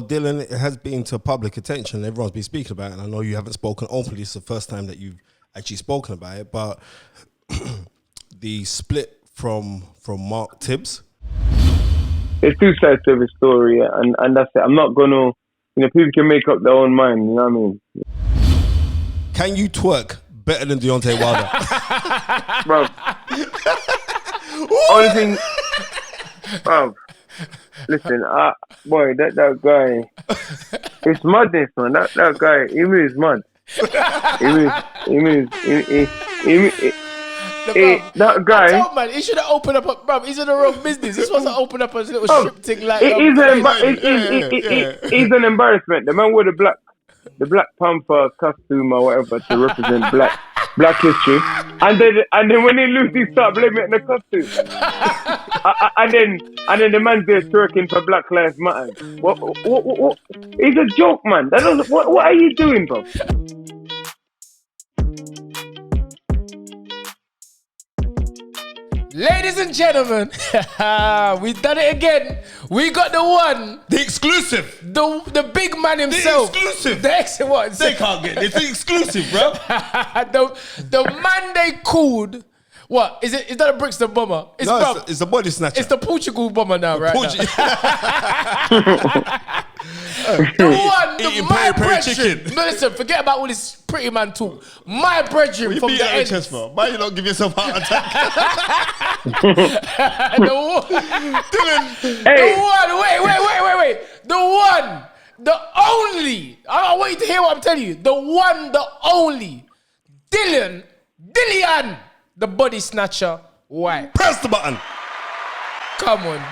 Dylan, it has been to public attention. Everyone's been speaking about it, and I know you haven't spoken openly. It's the first time that you've actually spoken about it, but the split from Mark Tibbs. There's two sides to the story, and that's it. I'm not gonna, people can make up their own mind. You know what I mean? Can you twerk better than Deontay Wilder? Bro, only thing, bro. Listen, boy, that guy, it's madness, man. That guy, he moves mad. That guy. I told, man, he should have opened up, bro. He's in the wrong business. He's supposed to open up a little strip thing like. He's an embarrassment. The man wore the Black Panther costume or whatever to represent black history, and then when he lose, he start blaming it on the costume, and then the man's there twerking for Black Lives Matter. What? It's a joke, man. What are you doing, bro? Ladies and gentlemen, we've done it again. We got the one, The exclusive. the big man himself. The exclusive. What? They can't get it. It's the exclusive, bro. the man they called. What is it? Is that a Brixton bomber? It's the body snatcher. It's the Portugal bomber now, right? The Eating my peri-peri chicken. brethren. No, listen, forget about all this pretty man talk. My brethren from the end. Why you not give yourself a heart attack? The one. Wait. The one, the only. I want you to hear what I'm telling you. The one, the only. Dillian, the body snatcher. Whyte. Press the button. Come on,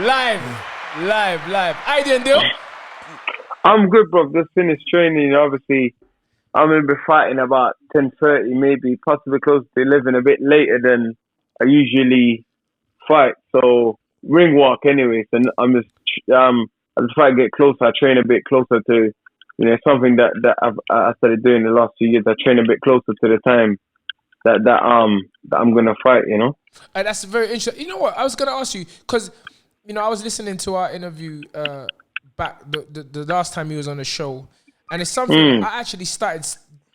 live. I didn't do. I'm good, bro. Just finished training. Obviously, I'm going to be fighting about 10:30, maybe possibly close to 11, a bit later than I usually fight. So ring walk, anyway. So I just try to get closer. I train a bit closer to, something that I started doing the last few years. I train a bit closer to the time that I'm going to fight. That's very interesting. You know what? I was going to ask you because I was listening to our interview. Back the last time he was on the show, and it's something I actually started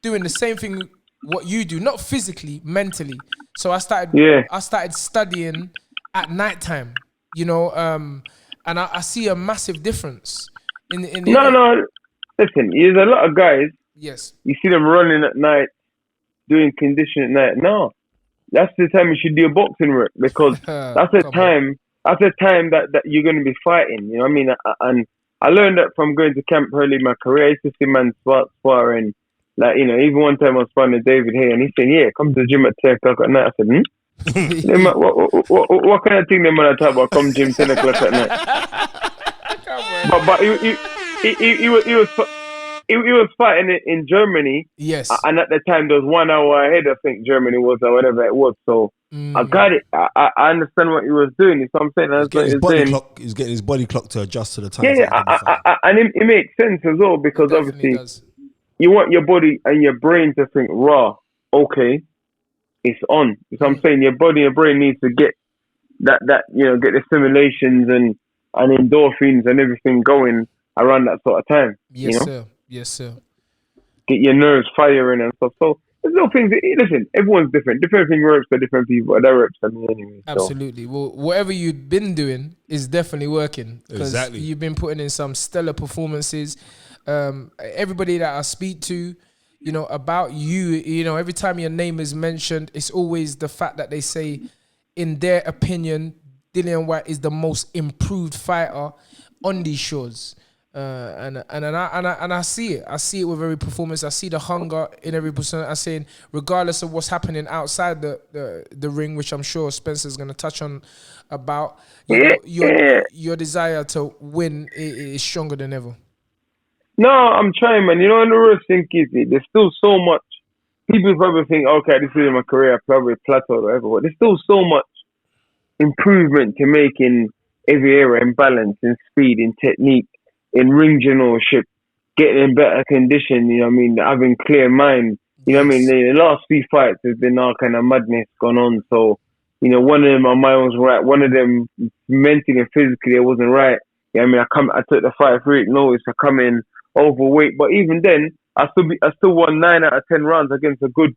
doing the same thing what you do, not physically, mentally. So I started studying at nighttime, and I see a massive difference in No, listen, there's a lot of guys. Yes, you see them running at night, doing conditioning at night. No, that's the time you should do your boxing work because that's the time. That's the time that you're going to be fighting. You know what I mean? And I learned that from going to camp early in my career. I used to see man sparring. Like, even one time I was sparring with David Hay and he said, yeah, come to the gym at 10 o'clock at night. I said, what kind of thing them man talk about come gym 10 o'clock at night? But he was fighting in Germany. Yes. And at the time there was 1 hour ahead, I think Germany was, or whatever it was. So I got it. I understand what he was doing. So I'm saying He's getting his body clock to adjust to the time. And it makes sense as well because obviously you want your body and your brain to think raw. Okay, it's on. So I'm saying your body and your brain needs to get that get the stimulations and endorphins and everything going around that sort of time. Yes, sir. Get your nerves firing and stuff. So there's no things. Listen, everyone's different. Different thing works for different people. That works for me anyway. Absolutely. So. Well, whatever you've been doing is definitely working. Exactly. You've been putting in some stellar performances. Everybody that I speak to, about you, every time your name is mentioned, it's always the fact that they say, in their opinion, Dillian Whyte is the most improved fighter on these shores. And I see it. I see it with every performance. I see the hunger in every person. I'm saying, regardless of what's happening outside the ring, which I'm sure Spencer's going to touch on about, your desire to win is stronger than ever. No, I'm trying, man. And the worst thing is, there's still so much. People probably think, okay, this is my career, I probably plateaued or whatever. But there's still so much improvement to make in every area, in balance, in speed, in technique, in ring generalship, getting in better condition, having clear mind. The last few fights has been all kind of madness going on. So, one of them on my own was right. One of them mentally and physically it wasn't right. Yeah, I mean, I took the 5-3 notice. I come in overweight, but even then, I still won 9 out of 10 rounds against a good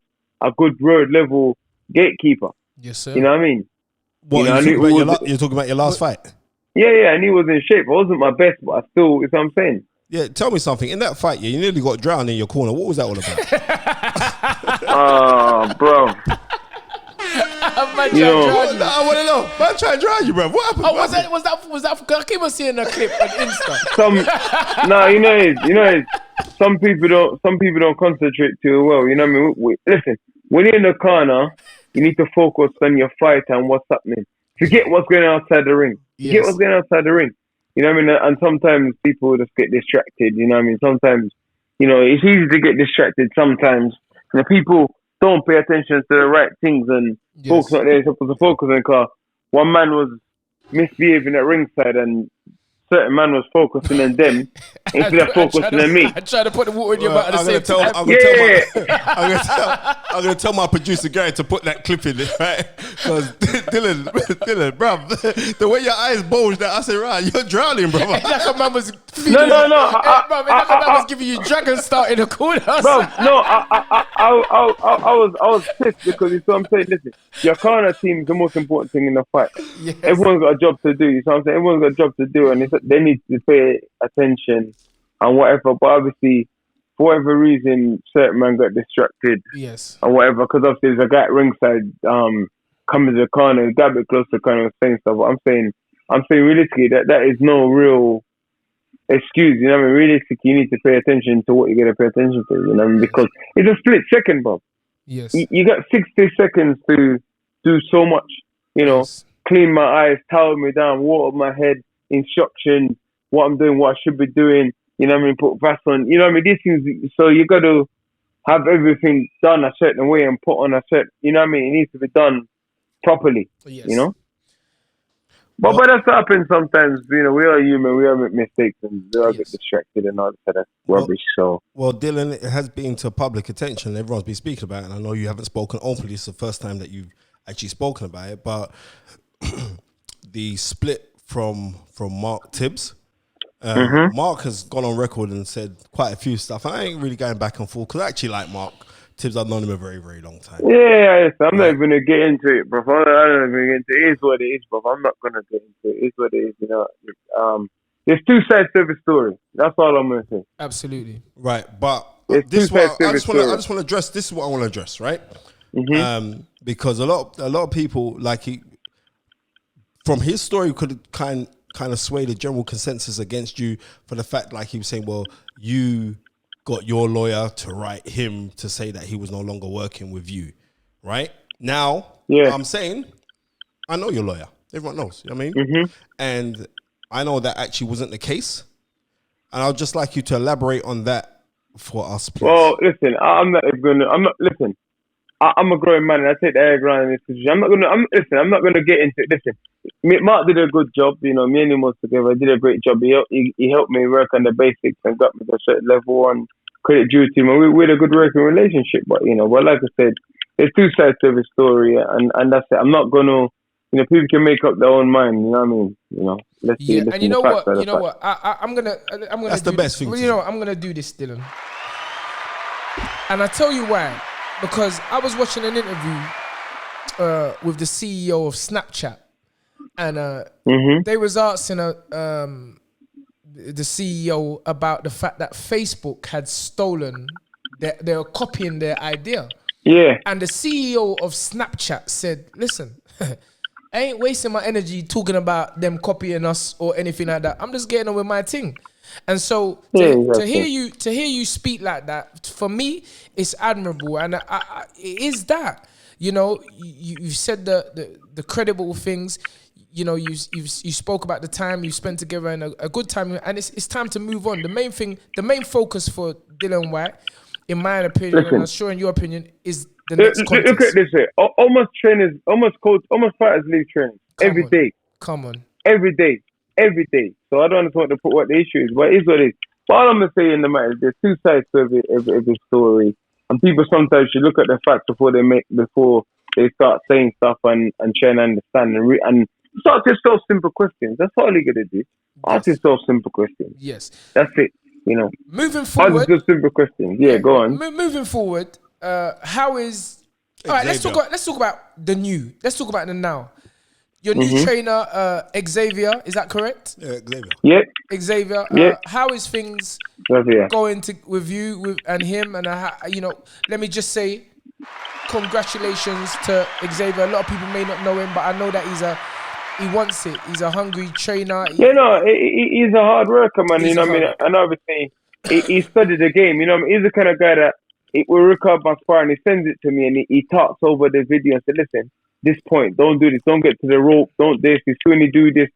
road level gatekeeper. Yes, sir. You know what I mean? What, you're talking about your last fight? Yeah, I knew he was in shape. I wasn't my best, but I still, you know what I'm saying? Yeah, tell me something. In that fight, you nearly got drowned in your corner. What was that all about? Oh, bro. I want to know. Man, trying to drown you, bro. What happened? Oh, was that? Cause I keep on seeing a clip on Insta. Some people don't concentrate too well. You know what I mean? Listen, when you're in the corner, you need to focus on your fight and what's happening. Forget what's going on outside the ring. Forget what's going on outside the ring. You know what I mean? And sometimes people just get distracted. You know what I mean? Sometimes, it's easy to get distracted sometimes. People don't pay attention to the right things and focus on what they're supposed to focus on. Because one man was misbehaving at ringside and certain man was focusing on them instead of focusing on me. I tried to put the water in your mouth at the same time. I'm going to tell my producer Gary to put that clip in there, right? Because Dylan, bruv, the way your eyes bulged that, I said, right, you're drowning, bro. Like a man was feeding No. Like a man was giving you dragon start in the corner. Bro, no, I was pissed because you know what I'm saying. Listen, your corner team is the most important thing in the fight. Yes. Everyone's got a job to do. You know what I'm saying? Everyone's got a job to do, and they need to pay attention and whatever. But obviously, for whatever reason, certain man got distracted. Yes. And whatever, because obviously there's a guy at ringside coming to the corner, he got a bit close to the corner saying stuff. But I'm saying realistically that is no real excuse. You know what I mean? Realistically, you need to pay attention to what you're going to pay attention to. You know what I mean? Because it's a split second, Bob. Yes. You got 60 seconds to do so much. Yes. Clean my eyes, towel me down, water my head, instruction, what I'm doing, what I should be doing. You know what I mean? Put Vass on. You know what I mean? These things. So you got to have everything done a certain way and put on a certain. You know what I mean? It needs to be done properly. Yes. You know. But that's happened sometimes. We are human. We all make mistakes and we all get distracted and all that rubbish. Well, Dylan, it has been to public attention. Everyone's been speaking about it. And I know you haven't spoken openly. It's the first time that you've actually spoken about it. But the split from Mark Tibbs. Mark has gone on record and said quite a few stuff. I ain't really going back and forth because I actually like Mark Tibbs. I've known him a very, very long time. Yeah, I'm not even going to get into it, bro. I'm not going to get into it. It is what it is, bro. I'm not going to get into it. It is what it is, you know. There's two sides to the story. That's all I'm going to say. Absolutely. Right, but I just want to address, this is what I want to address, right? Because a lot of people, like from his story, could kind of sway the general consensus against you for the fact, like he was saying, well, you got your lawyer to write him to say that he was no longer working with you, right? Now, I'm saying, I know your lawyer. Everyone knows, you know what I mean? And I know that actually wasn't the case. And I'd just like you to elaborate on that for us, please. Well, listen, I'm a grown man and I take the air ground in this position. I'm not gonna get into it. Listen, Mark did a good job, you know, me and him was together, did a great job. He helped me work on the basics and got me to a certain level, and credit due to him. And we had a good working relationship, but like I said, there's two sides to the story, and that's it. I'm not gonna, people can make up their own mind, you know what I mean? Let's see. And you know what? I'm gonna. That's the best thing. I'm gonna do this, Dylan. And I tell you why. Because I was watching an interview with the CEO of Snapchat, and they was asking the CEO about the fact that Facebook had stolen, they were copying their idea. Yeah. And the CEO of Snapchat said, listen, I ain't wasting my energy talking about them copying us or anything like that. I'm just getting on with my thing. And so to hear you speak like that, for me, it's admirable, and it is that. You've said the credible things. You spoke about the time you spent together and a good time, and it's time to move on. The main focus for Dillian Whyte, in my opinion, and I'm sure in your opinion, is the next contest. Look at this here. Almost fighters leave training every day. Come on. Every day. So I don't understand what the issue is, but it is what it is. But all I'm going to say in the matter is there's two sides to every story. And people sometimes should look at the facts before they start saying stuff and trying to understand and start just those simple questions. That's all you got to do. Ask yourself simple questions. Yes. That's it. You know. Moving forward. Ask just simple questions. Yeah, go on. Moving forward, how is... All right, let's talk about the new. Let's talk about the now. Your new trainer, Xavier, is that correct? Yeah, Xavier. Yep. Xavier, Yep. how is things going with you and him? And let me just say, congratulations to Xavier. A lot of people may not know him, but I know that he wants it. He's a hungry trainer. He's a hard worker, man. You know what I mean? And obviously, he studied the game. You know what I mean? He's the kind of guy that will record my spar and he sends it to me and he talks over the video and says, listen, this point, don't do this, don't get to the rope, don't this, you only do this.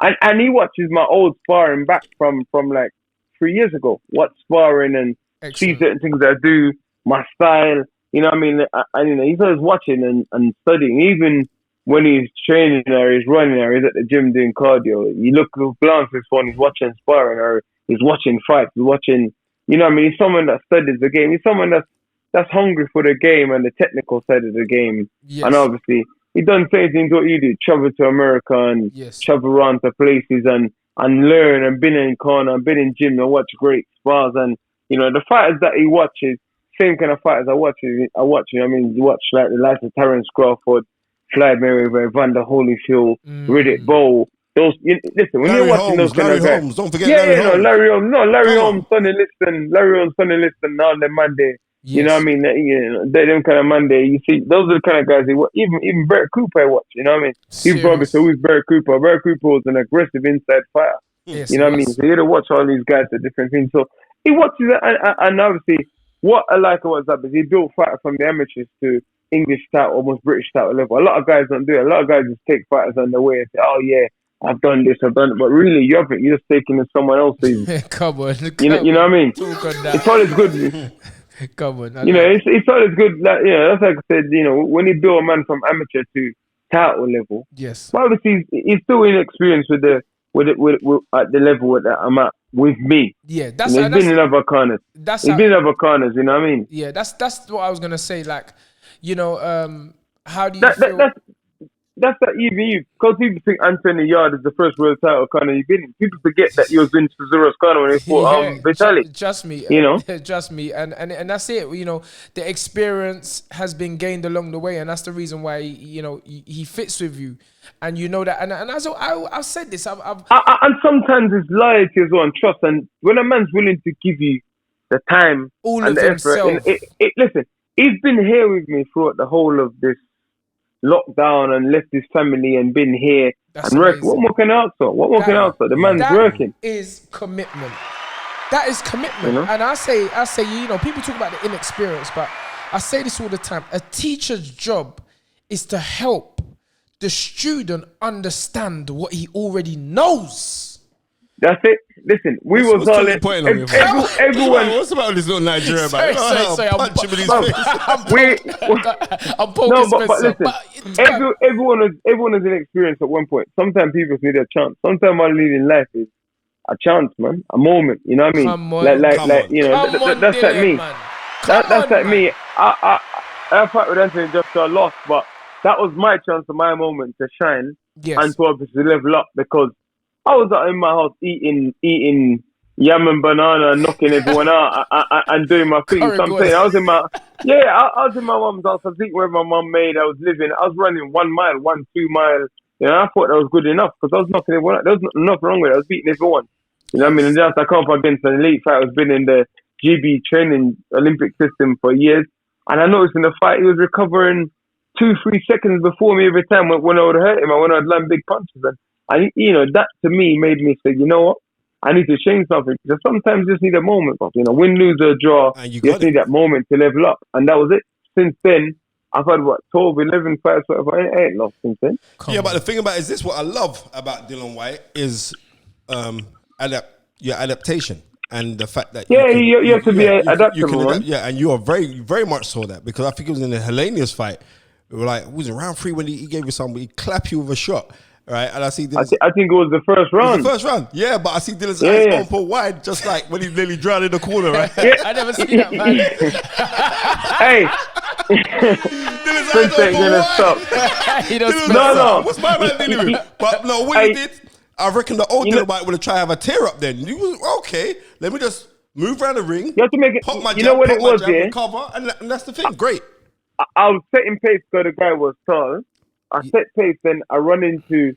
And he watches my old sparring back from like 3 years ago. What sparring and see certain things that I do, my style, you know what I mean? And he's always watching and studying. Even when he's training or he's running or he's at the gym doing cardio, you glance at his phone, he's watching sparring or he's watching fights, he's watching, you know what I mean? He's someone that studies the game. He's someone that's hungry for the game and the technical side of the game. Yes. And obviously, he done same things what you do, travel to America and travel around to places and learn and been in corner and been in gym and watch great spars. And, you know, the fighters that he watches, same kind of fighters I watch. I mean, you watch like the likes of Terence Crawford, Floyd Mayweather, Evander Holyfield, Riddick Bowe. Listen, when you're watching those kind of guys, Holmes, don't forget Larry Holmes. Larry Holmes, Sonny Liston, now the Monday. Yes. You know what I mean? Them kind of Monday. You see, those are the kind of guys. Even Barrett Cooper I watch. You know what I mean? He's probably so who's Barrett Cooper? Barrett Cooper was an aggressive inside fighter. Yes, you know what I mean? So you got to watch all these guys at different things. So he watches it, and obviously, what I like about what's up is he built fighter from the amateurs to English style, almost British style level. A lot of guys don't do it. A lot of guys just take fighters on the way and say, "Oh yeah, I've done this, I've done it," but really, you haven't. You're just taking it someone else's. Come on. You know what I mean? It's always good. Come on. It's always good. Like, that's like I said. When you build a man from amateur to title level, yes. But obviously, he's still inexperienced with at the level that I'm at with me. Yeah, he's been in other corners. He's been in other corners. You know what I mean? Yeah, that's what I was gonna say. Like, how do you feel? That's that even because people think Anthony Yard is the first world title corner you've been in. People forget that he was in Cesaro's corner when he fought Vitali. Just me, just me, and that's it. The experience has been gained along the way, and that's the reason why he fits with you, and you know that. And as I've said this, and sometimes it's loyalty as well and trust. And when a man's willing to give you the time and the effort, listen, he's been here with me throughout the whole of this lockdown and left his family and been here. That's and working. What more can I ask for? The man's working. That is commitment. And I say, people talk about the inexperience, but I say this all the time. A teacher's job is to help the student understand what he already knows. That's it. Listen, we was all in. Everyone. What's about this little Nigerian? Sorry, I'm poking his face. Listen, everyone has an experience at one point. Sometimes people need a chance. Sometimes all I need in life is a chance, man, a moment. You know what I mean? Come on, that's like me. That's like me. I fight with Anthony just got lost, but that was my chance and my moment to shine and to obviously level up because I was out in my house eating yam and banana and knocking everyone out and doing my thing. So I'm saying I was in my mum's house. I was eating where my mum made. I was running 1 mile, 2 miles. I thought that was good enough because I was knocking everyone out. There was nothing wrong with it. I was beating everyone. You know what I mean? And just I come up against an elite fighter who's been in the GB training Olympic system for years. And I noticed in the fight he was recovering 2-3 seconds before me every time when I would hurt him. When I'd land big punches. And that to me made me say, you know what? I need to change something. Because sometimes you just need a moment. But, win, lose, or draw, you just need that moment to level up. And that was it. Since then, I've had 12, 11 fights, whatever. I ain't lost since then. But the thing about it is this: what I love about Dillian Whyte is your adaptation and the fact that you have to be adaptable. And you are very, very much so that because I think it was in the Hellenius fight. We were like, was it round 3 when he gave you something? He clap you with a shot. Right, and I see Dylan's, I think it was the first round. Yeah, but I see Dylan's eyes open wide, just like when he nearly drowned in the corner, right? I never seen that, man. Hey, Dylan's eyes open wide. Stop. He doesn't No. What's my man dealing with? But no, what he did, I reckon the old You know- Dillian Whyte would have tried to have a tear up then. You was, okay, let me just move around the ring, You have to make it. pop my You jab, know what pop it my was, jab, yeah? recover, and that's the thing. Great. I was setting pace because the guy was tall. I set pace, then I run into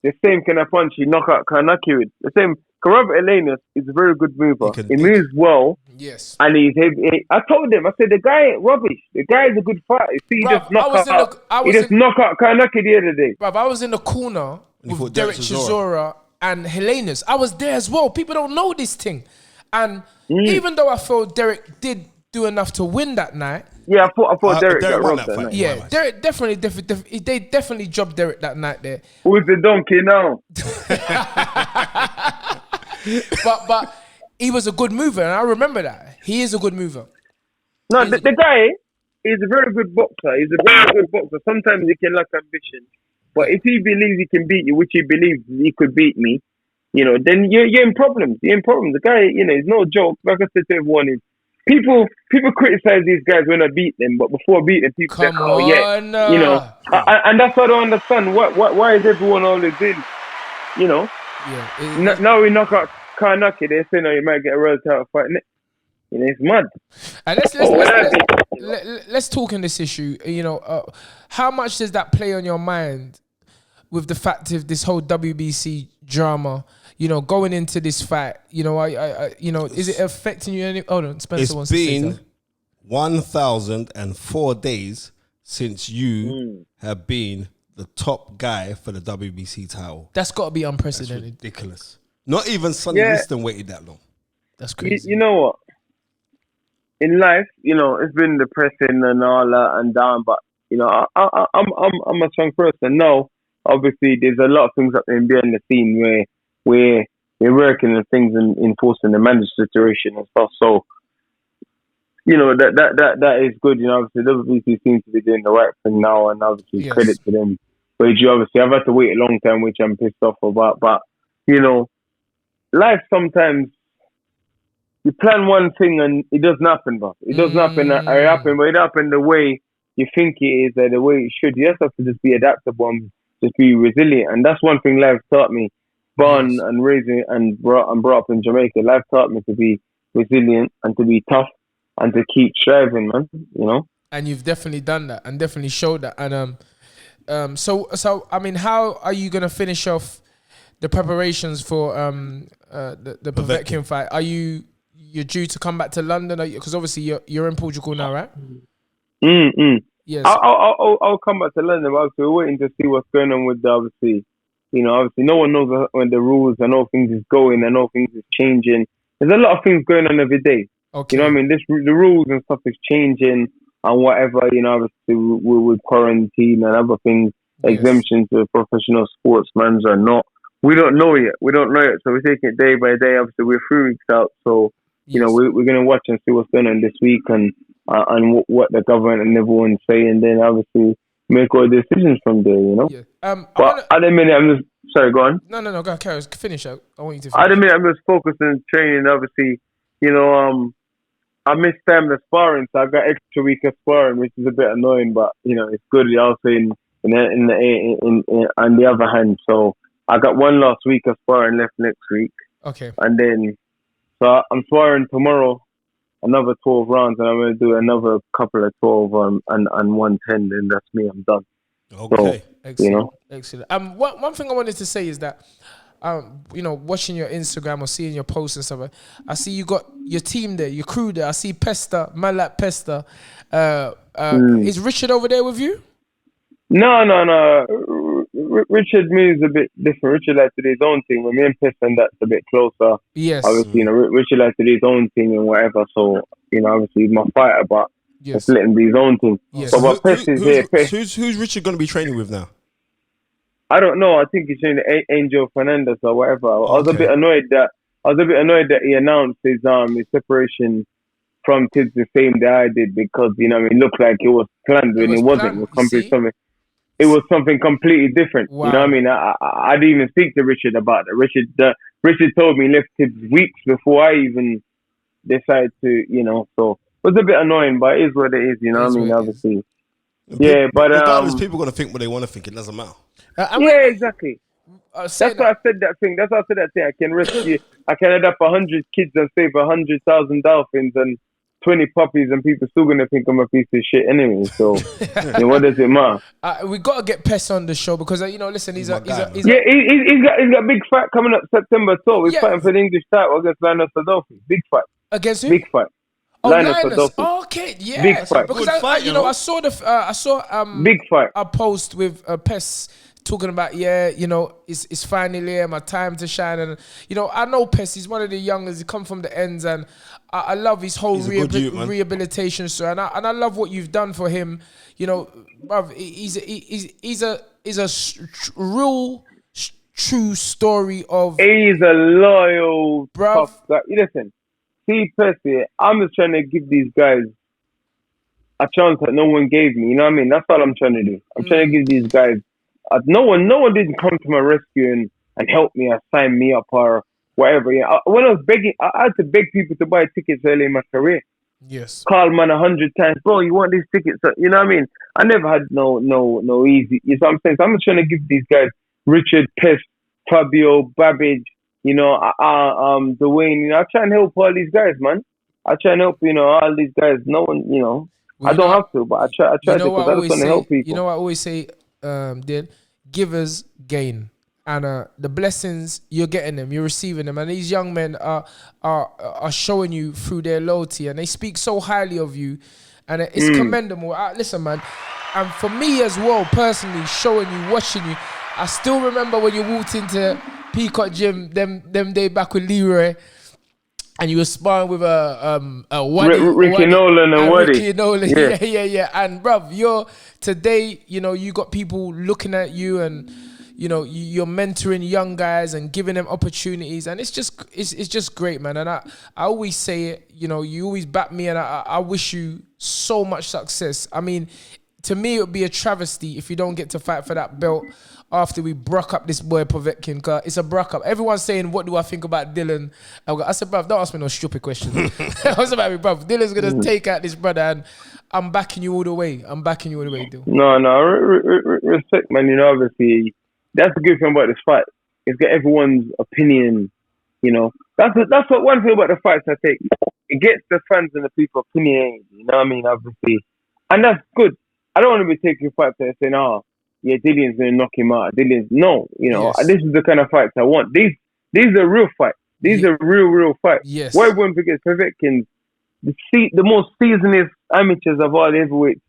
the same kind of punch he knock out Kanaki with. The same. Robert Elenas is a very good mover. He moves well. Yes. And he's heavy. I told him, I said, the guy ain't rubbish. The guy is a good fighter. See, he just knock out Kanaki the other day. Bruv, I was in the corner with fought Derek Derek Chisora and Helenas. I was there as well. People don't know this thing. And even though I felt Derek did do enough to win that night. Yeah, I thought Derek got won robbed that that fight. night. Yeah, Derek they definitely dropped Derek that night there. Who's the donkey now? But he was a good mover, and I remember that. He is a good mover. No, the guy is a very good boxer. He's a very good boxer. Sometimes he can lack ambition. But if he believes he can beat you, which he believes he could beat me, then you're in problems. You're in problems. The guy, he's no joke. Like I said to everyone, people criticize these guys when I beat them, but before I beat them, people say, "Oh yeah," and that's what I don't understand. Why is everyone always in? Yeah. Now we knock out Karnaki. They say, "No, you might get a real title fight." It's mad. And let's talk in this issue. How much does that play on your mind with the fact of this whole WBC drama? Going into this fight, is it affecting you? Hold on, Spencer wants to say something. It's been 1,004 days since you have been the top guy for the WBC title. That's got to be unprecedented. That's ridiculous. Not even Sonny Liston waited that long. That's crazy. You know what? In life, it's been depressing and all that and down, but I'm a strong person. Now, obviously, there's a lot of things happening behind the scene where we're working on things and enforcing the managed situation and stuff. So, that is good. Obviously, WBC seems to be doing the right thing now, and obviously credit to them. But obviously, I've had to wait a long time, which I'm pissed off about. But life sometimes you plan one thing and it doesn't happen, but it doesn't happen. It happened the way you think it is, or the way it should. You just have to just be adaptable and just be resilient, and that's one thing life taught me. Born and raised and brought up in Jamaica, life taught me to be resilient and to be tough and to keep striving, man. And you've definitely done that and definitely showed that. And so I mean, how are you gonna finish off the preparations for the Povetkin fight? You're due to come back to London? Because obviously you're in Portugal now, right? Yes. I'll come back to London. But obviously, we're waiting to see what's going on with obviously no one knows when the rules and all things is going and all things is changing. There's a lot of things going on every day. Okay. The rules and stuff is changing and whatever. Obviously with quarantine and other things, exemptions to professional sportsmen or not. We don't know yet. So we're taking it day by day. Obviously, we're 3 weeks out, so we're going to watch and see what's going on this week and what the government and everyone say, and then obviously make all decisions from there. Yeah. But at the minute, I'm just sorry. Go on. No. Go on, Carol. Finish. I want you to finish. At the minute, I'm just focused on training. Obviously, I missed time the sparring, so I got extra week of sparring, which is a bit annoying, but it's good. Also, on the other hand, so I got one last week of sparring left next week. Okay. And then, so I'm sparring tomorrow, another 12 rounds, and I'm going to do another couple of 12 and 110, and that's me. I'm done. Okay. So, excellent. Excellent. One thing I wanted to say is that, watching your Instagram or seeing your posts and stuff, I see you got your team there, your crew there. I see Pesta, man like Pesta. Is Richard over there with you? No. Richard moves a bit different. Richard likes to do his own thing. When me and Piston, that's a bit closer. Yes. Obviously, Richard likes to do his own thing and whatever. So, obviously he's my fighter, but just let him do his own thing. Yes. So, but Pest is here. Who's Richard going to be training with now? I don't know. I think he's training Angel Fernandez or whatever. I was a bit annoyed that he announced his separation from Tibbs the same day I did, because it looked like it was planned when it wasn't. It was something completely different. Wow. You know what I mean? I didn't even speak to Richard about it. Richard told me he left Tibbs weeks before I even decided to, so it was a bit annoying, but it is what it is, you know what I mean? Obviously. Yeah, but regardless, people are going to think what they want to think. It doesn't matter. Yeah, exactly. That's why I said that thing. That's why I said that thing. I can rescue. I can add up 100 kids and save 100,000 dolphins and 20 puppies, and people still gonna think I'm a piece of shit anyway. So, what does it matter? We gotta get Pest on the show because listen, he's got a big fight coming up September 12th. He's fighting for the English title against Linus Adolphus. Big fight. Against who? Big fight. Oh, Linus. Oh, okay, yeah. Big fight. Because I saw big fight. A post with Pest talking about it's finally here, my time to shine, and I know Pest. He's one of the youngest. He come from the ends, and I love his whole rehabilitation story, and I love what you've done for him. Bruv, he's a real true story of. He's a loyal, bruv. Tough guy. Listen, see, Percy, I'm just trying to give these guys a chance that no one gave me. You know what I mean? That's all I'm trying to do. I'm trying to give these guys. No one didn't come to my rescue and help me or sign me up or whatever. Yeah. When I was begging, I had to beg people to buy tickets early in my career. Yes. Call man 100 times, bro. You want these tickets? You know what I mean? I never had no easy. You know what I'm saying? So I'm just trying to give these guys Richard, Pest, Fabio, Babbage, Dwayne. I try and help all these guys, man. I try and help all these guys. No one, well, I don't have to, but I try to because I just want to help people. You know what I always say, Dylan? Givers gain. And the blessings, you're getting them, you're receiving them. And these young men are showing you through their loyalty. And they speak so highly of you. And it's commendable. Listen, man. And for me as well, personally, showing you, watching you. I still remember when you walked into Peacock Gym, them day back with Leroy. And you were sparring with Ricky Nolan and Waddy. Ricky Nolan, yeah. And bruv, today, you got people looking at you and you're mentoring young guys and giving them opportunities, and it's just great, man. And I always say it, you always back me, and I wish you so much success. I mean, to me, it would be a travesty if you don't get to fight for that belt after we broke up this boy Povetkin, cause it's a broke up. Everyone's saying, what do I think about Dillian? I said, bruv, don't ask me no stupid questions. I was about me, bruv. Dillian's gonna take out this brother, and I'm backing you all the way. Dill. No, respect, man. Obviously, that's the good thing about this fight. It's got everyone's opinion. That's what one thing about the fights I take. It gets the fans and the people opinionated. You know what I mean? Obviously, and that's good. I don't want to be taking fights that saying, Dillian's gonna knock him out. No. This is the kind of fights I want. These are real fights. These are real fights. Yes. Why wouldn't forget Povetkin? The most seasoned amateurs of all the heavyweights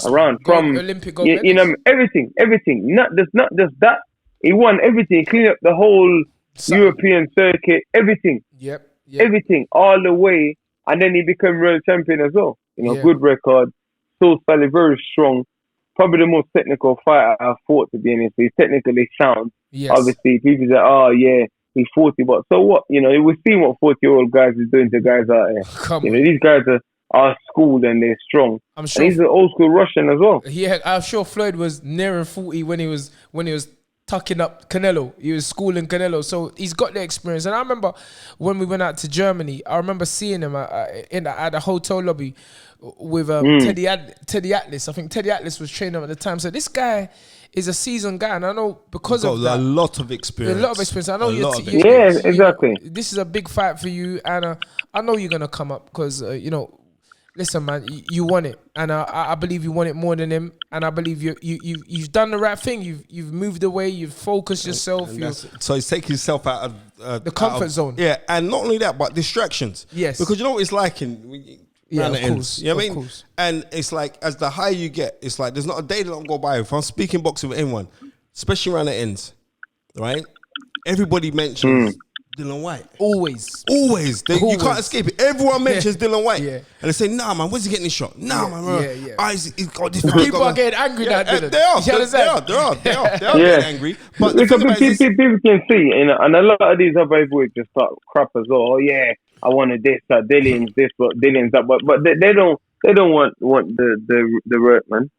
around from Olympic everything. Not just that. He won everything. He cleaned up the whole European circuit. Everything. Yep. Everything all the way, and then he became world champion as well. Good record. So solid, very strong. Probably the most technical fighter I've fought, to be honest. He's technically sound. Yes. Obviously, people say, he's 40, but so what? We've seen what 40-year-old guys is doing to guys out here. These guys are schooled and they're strong. I'm sure. And he's an old school Russian as well. Yeah, I'm sure Floyd was nearing 40 when he was tucking up Canelo. He was schooling Canelo, so he's got the experience. And I remember when we went out to Germany, I remember seeing him at a hotel lobby with Teddy Atlas. I think Teddy Atlas was training him at the time. So this guy is a seasoned guy, and I know because of that, a lot of experience. I know exactly. This is a big fight for you, and I know you're gonna come up because listen, man, you want it, and I believe you want it more than him, and I believe you've done the right thing. You've moved away. You've focused yourself. So he's taking himself out of the comfort zone. Yeah, and not only that, but distractions. Yes, because you know what it's like of course. You know what I mean? And it's like, as the higher you get, it's like there's not a day that don't go by. If I'm speaking boxing with anyone, especially around the ends, right? Everybody mentions Dillian Whyte. Always. You can't escape it. Everyone mentions Dillian Whyte. Yeah. And they say, nah, man, when's he getting his shot? Nah, man. Yeah. He's got this. People are getting angry now, Dylan. They are getting angry. But the thing about it is, people can see, and a lot of these other heavyweights just start crap as well. Oh, yeah, I wanted this, Dillian's this, but Dillian's that. But they don't want the work, man.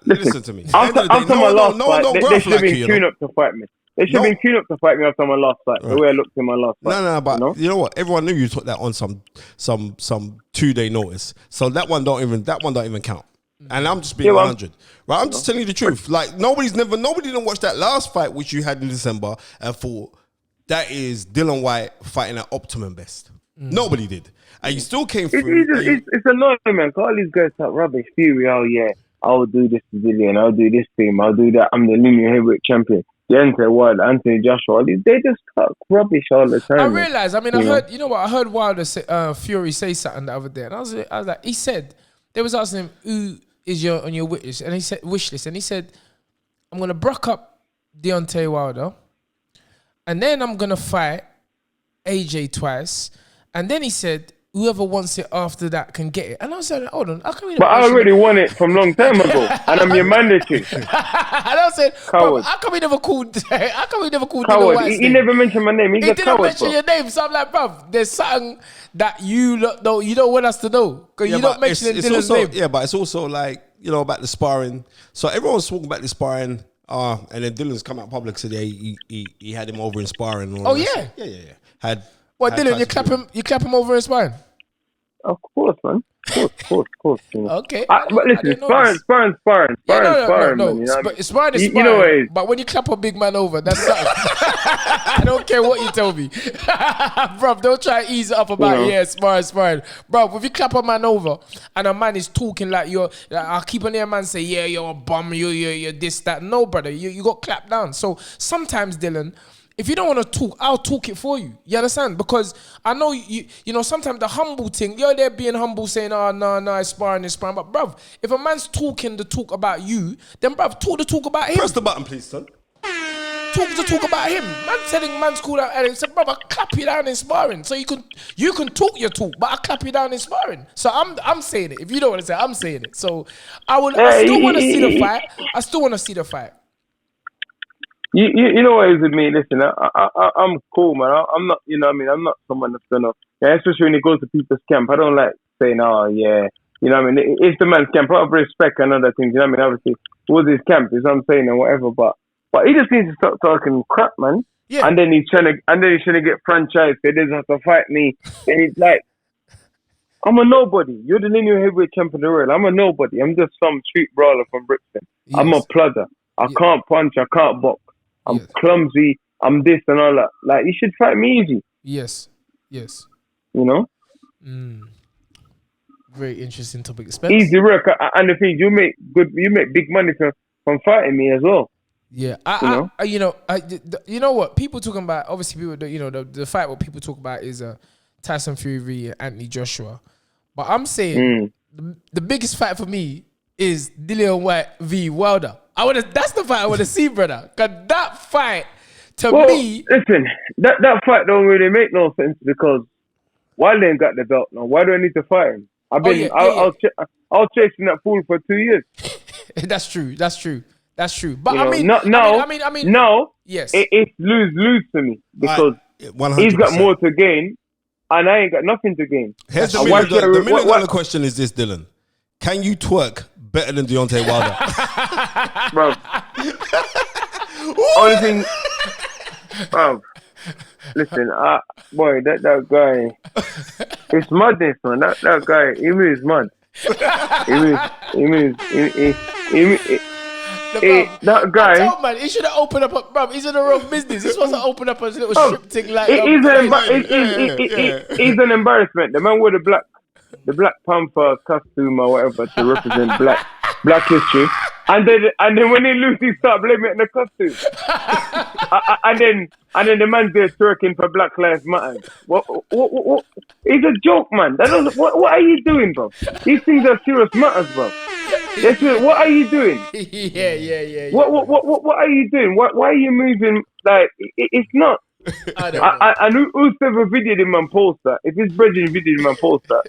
Listen to me. After my last fight, they should have been queuing up to fight me. They should have been queued up to fight me after my last fight. The way I looked in my last fight. No, but you know what? Everyone knew you took that on some 2-day notice. So that one don't even count. And I'm just being 100. Right? I'm just telling you the truth. Like, nobody didn't watch that last fight which you had in December and thought that is Dillian Whyte fighting at optimum best. Nobody did. And you still came through. It's annoying, man. All these guys talk rubbish. Fury, oh yeah, I'll do this to Dillian, I'll do this to him, I'll do that. I'm the linear heavyweight champion. Deontay, Wilder, Anthony Joshua, they just talk rubbish all the time. I realized. I mean, I heard. You know what? I heard Wilder say, Fury say something the other day, and I was like, he said they was asking him who is on your wish list, and he said wish list, and he said, I'm gonna bruck up Deontay Wilder, and then I'm gonna fight AJ twice, and then he said, whoever wants it after that can get it. And I was like, hold on, how come you? But I already won it from long time ago, and I'm your mandatory. And I said, how come he never called? How come he never called? Coward. He never mentioned my name. He didn't mention your name. So I'm like, bruv, there's something that you don't want us to know because you don't mention Dylan's name. Yeah, but it's also like, you know, about the sparring. So everyone's talking about the sparring. And then Dylan's come out public today. He had him over in sparring. And all that. Yeah. Dylan, you clap him over in sparring? Of course, man. Of course. You know. Okay. But listen, sparring. No. Sparring is sparring. You know what it is. But when you clap a big man over, that's something. I don't care what you tell me. Bruv, don't try to ease it up about, sparring. Bruv, if you clap a man over and a man is talking like I'll keep on there, man say, yeah, you're a bum, you're this, that. No, brother, you got clapped down. So sometimes, Dylan, if you don't want to talk, I'll talk it for you. You understand? Because I know you know, sometimes the humble thing, you're there being humble saying, oh, no, it's sparring. But, bruv, if a man's talking the talk about you, then, bruv, talk the talk about him. Press the button, please, son. Talk about him. Man's telling man's cool out and said, bruv, I'll clap you down in sparring. So you can talk your talk, but I'll clap you down in sparring. So I'm saying it. If you don't want to say it, I'm saying it. So I still want to see the fight. You know what it is with me? Listen, I'm cool, man. I'm not, you know what I mean? I'm not someone that's gonna, especially when it goes to people's camp. I don't like saying, oh, yeah. You know what I mean? It's the man's camp. I have respect and other things. You know what I mean? Obviously, it was his camp, is what I'm saying, and whatever. But he just needs to stop talking crap, man. Yeah. And then he's trying to get franchised. He doesn't have to fight me. And he's like, I'm a nobody. You're the linear heavyweight champion of the world. I'm a nobody. I'm just some street brawler from Brixton. Yes. I'm a plodder. I can't punch. I can't box. I'm clumsy. I'm this and all that. Like, you should fight me easy. Yes. You know? Very interesting topic. Easy work. And the thing, you make big money from fighting me as well. Yeah. You know what? People talking about, obviously, people, you know, the fight what people talk about is Tyson Fury v. Anthony Joshua. But I'm saying the biggest fight for me is Dillian Whyte v. Wilder. That's the fight I want to see, brother. Cause that fight, me... Listen, that fight don't really make no sense because Wilder ain't got the belt now. Why do I need to fight him? I was chasing that fool for 2 years. That's true. But no. Yes. It's lose to me because 100%. He's got more to gain and I ain't got nothing to gain. Here's the million-dollar question is this, Dylan. Can you twerk better than Deontay Wilder? Bro. Only thing... Bro. Listen, boy, that guy... It's madness, man. That guy, he moves mad. That guy... I told, man, he should have opened up bro, he's in the wrong business. He's supposed to open up a little strip thing like... He's an embarrassment. The man with the Black Panther costume or whatever to represent black history, and then when he loses, he start blaming it on the costume, and then the man's there twerking for Black Lives Matter. What? It's a joke, man. What are you doing, bro? These things are serious matters, bro. What are you doing? Yeah. What are you doing? Why are you moving like it's not? And whoever videoed him and post that, if his brethren videoed him and post that,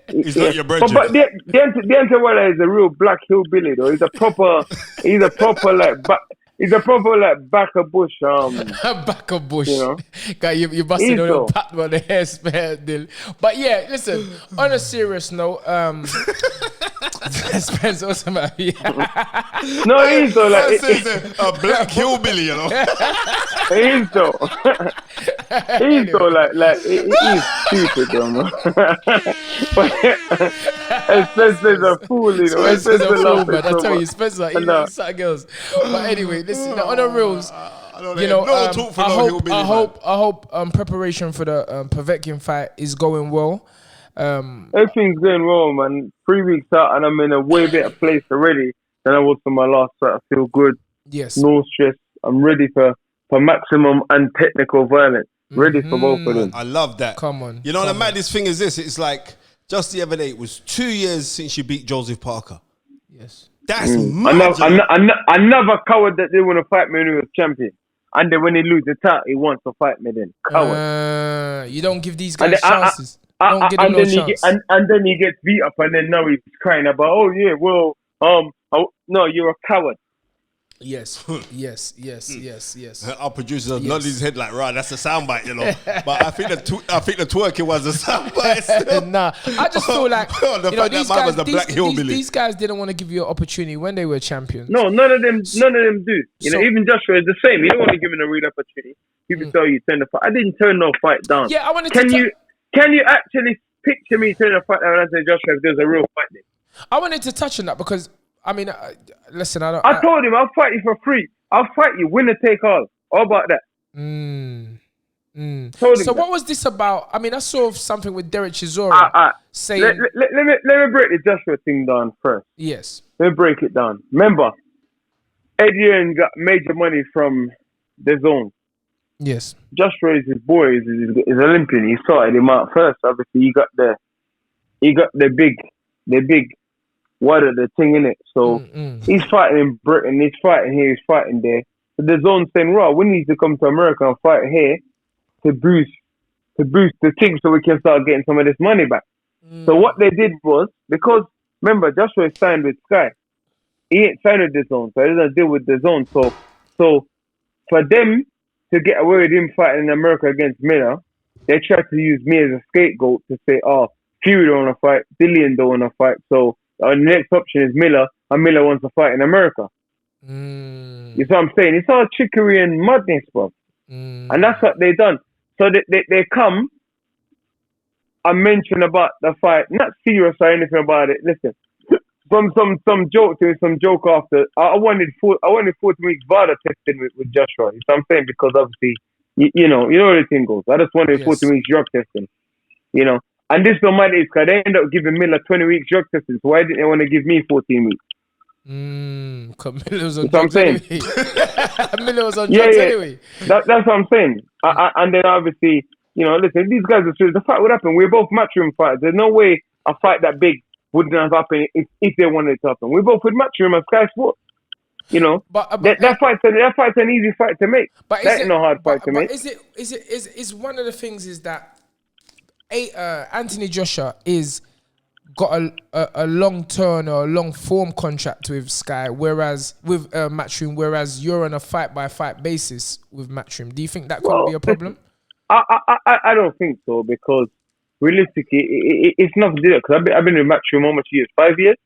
he's not your brethren. But Deontay Wilder is a real black hillbilly, though. He's a proper back of bush. Back of bush. You know? Guy, you're busting on your pat on the hair spare, Dill. But yeah, listen, on a serious note, Spence also might be. No, he's so like a black hillbilly, you know. He's so. He's so he's stupid, though, man. And Spencer's a fool, you know. Spencer's a fool, man. I so tell you, much. Spencer, he's something else. But anyway, listen, on the reels, you know, I hope preparation for the Povetkin fight is going well. Everything's going well, man. 3 weeks out, and I'm in a way better place already than I was for my last fight. I feel good. Yes. No stress. I'm ready for maximum and technical violence. Ready for both of them. I love that. Come on. You know, the maddest thing is this. It's like, just the other day, it was 2 years since you beat Joseph Parker. Yes. That's mad. Another coward that they want to fight me when he was champion. And then when he lose the title, he wants to fight me then. Coward. You don't give these guys chances. Don't give them no chance. And then he gets beat up, and then now he's crying about, oh yeah, well, no, you're a coward. Yes. Our producer nodded his head like, right, that's a soundbite, you know. But I think the twerking was a soundbite. Nah, I just feel like these guys didn't want to give you an opportunity when they were champions. No, none of them do. You know, even Joshua is the same. You don't want to give him a real opportunity. People tell you turn the fight. I didn't turn no fight down. Yeah, I wanted Can you actually picture me turning a fight down and say, Joshua, if there's a real fight there? I wanted to touch on that because, I mean, listen, I told him, I'll fight you for free. I'll fight you, winner take all. How about that? So what was this about? I mean, I saw something with Derek Chisora saying... Let me break the Joshua thing down first. Yes. Let me break it down. Remember, Adrian got major money from the zone. Yes. Joshua is his boy, is Olympian. He started him out first. Obviously, he got the big water, the thing in it. So he's fighting in Britain, he's fighting here, he's fighting there. So the zone's saying, "Right, we need to come to America and fight here to boost the thing, so we can start getting some of this money back." So what they did was, because remember, Joshua is signed with Sky. He ain't signed with the zone, so he doesn't deal with the zone. So for them to get away with him fighting in America against Miller, they tried to use me as a scapegoat to say, "Oh, Fury don't want to fight, Dillian don't want to fight, so the next option is Miller, and Miller wants to fight in America." You know what I'm saying? It's all trickery and madness, bro. And that's what they done. So they come and mention about the fight, not serious or anything about it. Listen, from some joke after. I wanted 14 weeks VADA testing with Joshua. You know what I'm saying? Because obviously, you know the thing goes. I just wanted 14 weeks drug testing. You know, and this don't matter because they end up giving Miller 20 weeks drug testing. So why didn't they want to give me 14 weeks? Miller was on drugs anyway. Miller was on drugs anyway. That's what I'm saying. And then obviously, you know, listen, these guys are serious. The fight would happen. We're both matchroom fighters. There's no way a fight that big wouldn't have happened if they wanted it to happen. We both with matchroom and Sky Sports. You know, but that fight's an easy fight to make. But that ain't no hard fight to make. Is one of the things is that Anthony Joshua is got a long term or a long form contract with Sky, whereas with Matchroom, whereas you're on a fight by fight basis with Matchroom. Do you think that could be a problem? I don't think so, because realistically, it's not to do that. Because I've been in Matchroom how much years? 5 years?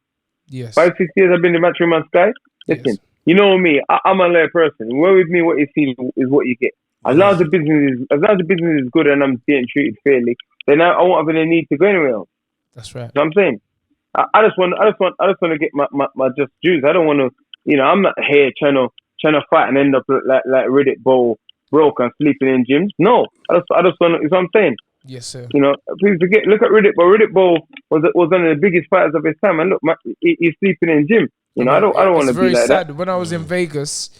Yes. 5, 6 years I've been in Matchroom on Sky. Listen, you know me, I'm a loyal person. Where with me, what you see is what you get. As long as the business is good and I'm being treated fairly, then I won't have any need to go anywhere else. That's right. You know what I'm saying? I just want to get my just dues. I don't want to, you know, I'm not here trying to fight and end up like Riddick Bowl broke and sleeping in gyms. No, I just want to, you know what I'm saying? Yes, sir. You know, please look at Riddick Bowl. Riddick Bowl was one of the biggest fighters of his time, and look, he's sleeping in gym. You know, I don't want to be like that. When I was in Vegas,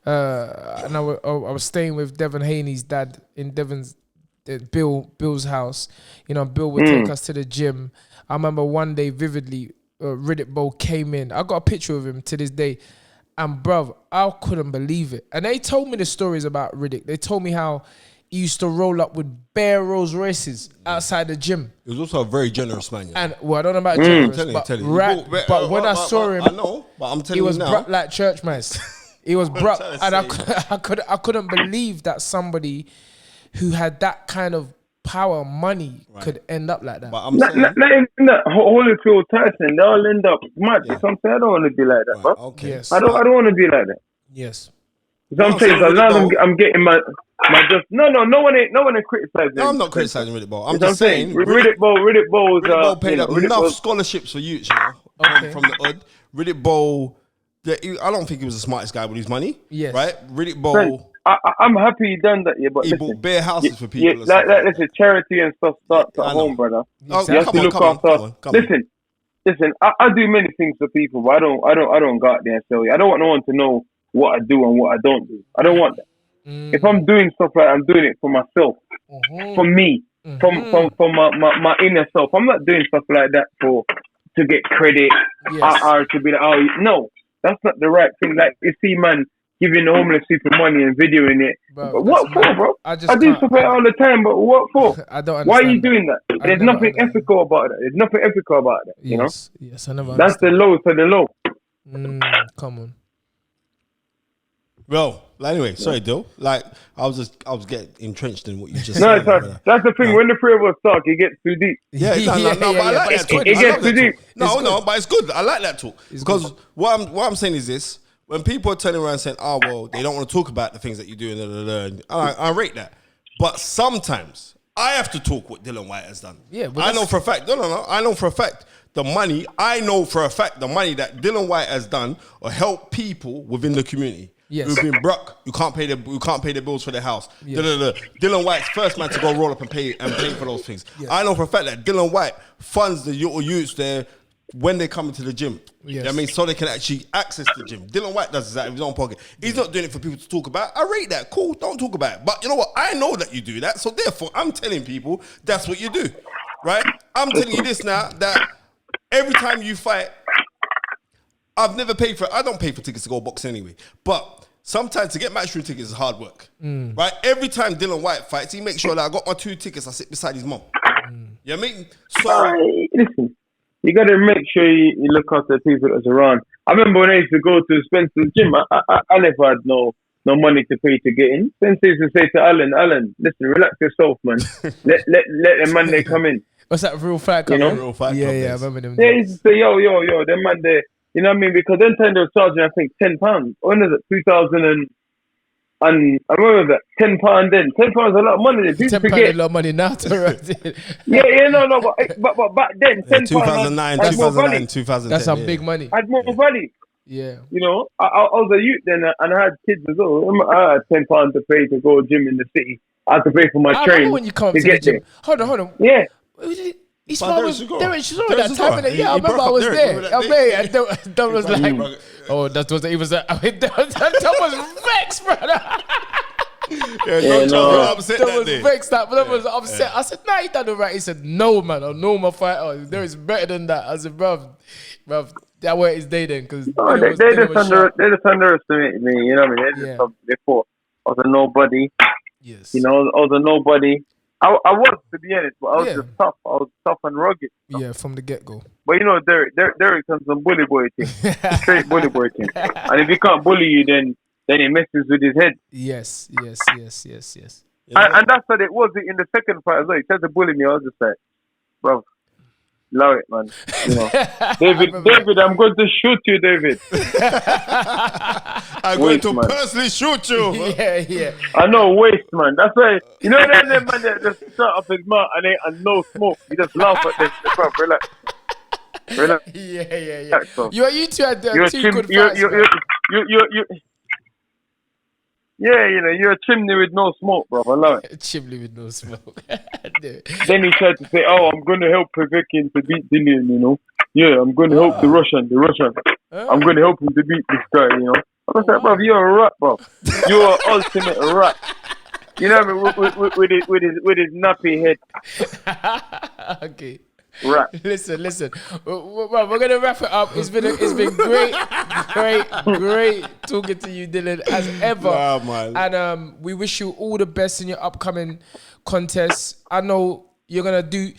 and I was staying with Devon Haney's dad in Bill's house. You know, Bill would take us to the gym. I remember one day vividly, Riddick Bowl came in. I got a picture of him to this day. And bruv, I couldn't believe it. And they told me the stories about Riddick. They told me how he used to roll up with bare Rolls Royces outside the gym. He was also a very generous man. Yeah. And well, I don't know about generous, but when I saw him, I know, but I'm telling you now, he was brought like church mice. He was brought, and I couldn't believe that somebody who had that kind of power, money, could end up like that. But I'm saying, not even that Holyfield, Tyson, they all end up much. Yeah. So I'm saying I don't want to be like that, bro. Okay. Yes. I don't want to be like that. Yes. So I'm saying, as long as I'm getting my No one ain't criticizing. No, I'm not criticizing Riddick Bowe. I'm You know just what saying Riddick Bowe paid up enough scholarships for youths, from the hood. Riddick Bowe, I don't think he was the smartest guy with his money. Yes. Right? Riddick Bowe. I'm happy he done that, but he bought bare houses for people. Listen, charity and stuff starts at home, brother. Exactly. You have to look after. Listen. I do many things for people, but I don't go out there and sell you. I don't want no one to know what I do and what I don't do. I don't want that. If I'm doing stuff like I'm doing it for myself, for me, for my inner self. I'm not doing stuff like that to get credit or to be like, no, that's not the right thing. Like you see, man, giving the homeless people money and videoing it. But what for, bro? I do stuff like that all the time, but what for? I don't understand. Why are you doing that? There's nothing ethical about that. There's nothing ethical about that. You know? Yes, I never. That's the low to the low. Come on. Well, anyway, sorry, Dill. Like I was getting entrenched in what you just said. No, that's the thing. When the three of us talk, it gets too deep. Yeah, but I like that talk. It gets too deep. No, but it's good. I like that talk because what I'm saying is this: when people are turning around and saying, "Oh, well, they don't want to talk about the things that you do," and I rate that. But sometimes I have to talk what Dillian Whyte has done. Yeah, but I know for a fact. No. I know for a fact the money. I know for a fact the money that Dillian Whyte has done or help people within the community. Yes. Who've been broke, you can't pay the bills for their house. Yes. Dillian Whyte's first man to go roll up and pay for those things. Yes. I know for a fact that Dillian Whyte funds the youths there when they come into the gym. Yes. You know what I mean, so they can actually access the gym. Dillian Whyte does that in his own pocket. He's not doing it for people to talk about. I rate that. Cool, don't talk about it. But you know what? I know that you do that, so therefore I'm telling people that's what you do, right? I'm telling you this now that every time you fight. I've never paid for. I don't pay for tickets to go box anyway. But sometimes to get matchroom tickets is hard work, right? Every time Dillian Whyte fights, he makes sure that I got my 2 tickets. I sit beside his mom. You know what I mean? So listen, you got to make sure you look after the people that's around. I remember when I used to go to Spencer's gym. I never had no money to pay to get in. Spencer used to say to Alan, listen, relax yourself, man. let the man they come in. What's that real fight club? You know? Real fight Yeah, club I remember them. Yeah, he used to say, yo, them man there. You know what I mean? Because then they were charging, I think, £10. When is it? 2000 and I remember that £10 then. £10 is a lot of money. £10 is a lot of money now. But back then, £10. 2009, that's some big money. Had more value. Yeah. You know, I was a youth then, and I had kids as well. I had £10 to pay to go to gym in the city. I had to pay for my train. When you come to the gym. Hold on. Yeah. He spoke with Derek Chisora that time. Yeah, I remember I was there. And Don was like, he was Don was vexed, brother. Don was vexed. That was upset. I said, nah, he done it right. He said, no, man, I know my fighter. There is better than that. I said, bruv, that were his day then. Because they just underestimated me. You know what I mean? They thought I was a nobody. Yes. You know, I was a nobody. I was, to be honest, but I was just tough. I was tough and rugged. Yeah, from the get-go. But you know, Derek comes some bully boy thing. Straight bully boy thing. And if he can't bully you, then he messes with his head. Yes. And that's what it was in the second fight as well. He tried to bully me. I was just like, bro, love it, man. You know, David, I'm going to shoot you, David. I'm going to personally shoot you. Yeah. I know, waste, man. That's why, you know, that man that just shut up his mouth and no smoke. He just laugh at this. Bro, relax. Yeah. You two had two good fights. You're a chimney with no smoke, bro. I love it. Chimney with no smoke. Then he tried to say, I'm going to help Povetkin to beat Dillian, you know. Yeah, I'm going to help the Russian. I'm going to help him to beat this guy, you know. I was like, bro, you're a rat, bro. You're an ultimate rat. You know what I mean? With his nappy head. Okay. Right. Listen. Well, we're gonna wrap it up. It's been great talking to you, Dillian, as ever. Wow, man. And we wish you all the best in your upcoming contests. I know you're gonna do.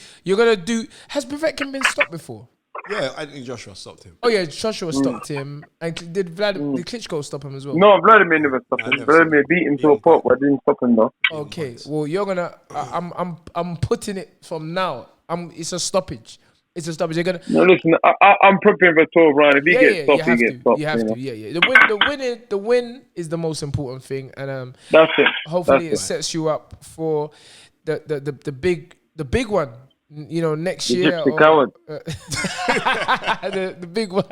Has Povetkin been stopped before? Yeah, I think Joshua stopped him. Oh yeah, Joshua stopped him. And did Klitschko stop him as well? No, Vladimir never stopped him. Vladimir beat him to a pop, but didn't stop him though. Okay, well you're gonna. I'm putting it from now. It's a stoppage. It's a stoppage. You're gonna. No, listen, I'm preparing for 12 round. If he gets stopped, he gets stopped. You have to. Yeah. The win is the most important thing, and that's it. Hopefully, it sets you up for the big one. You know, next year. The coward. The big one.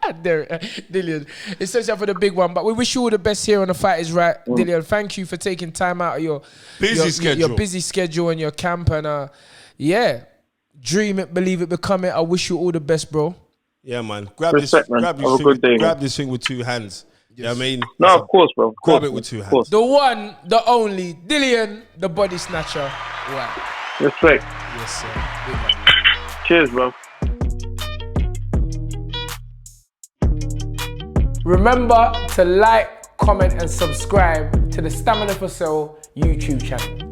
Dillian, it sets you up for the big one. But we wish you all the best here on The Fight Is Right, Dillian. Thank you for taking time out of your busy schedule and your camp, and dream it, believe it, become it. I wish you all the best, bro. Yeah, man. Grab Grab this thing with two hands. Yes. You know what I mean? No, of course, bro. Grab it with two hands. The one, the only, Dillian, the body snatcher. Wow. Respect. Yes, sir. Cheers, bro. Remember to like, comment, and subscribe to the Stamina for Sale YouTube channel.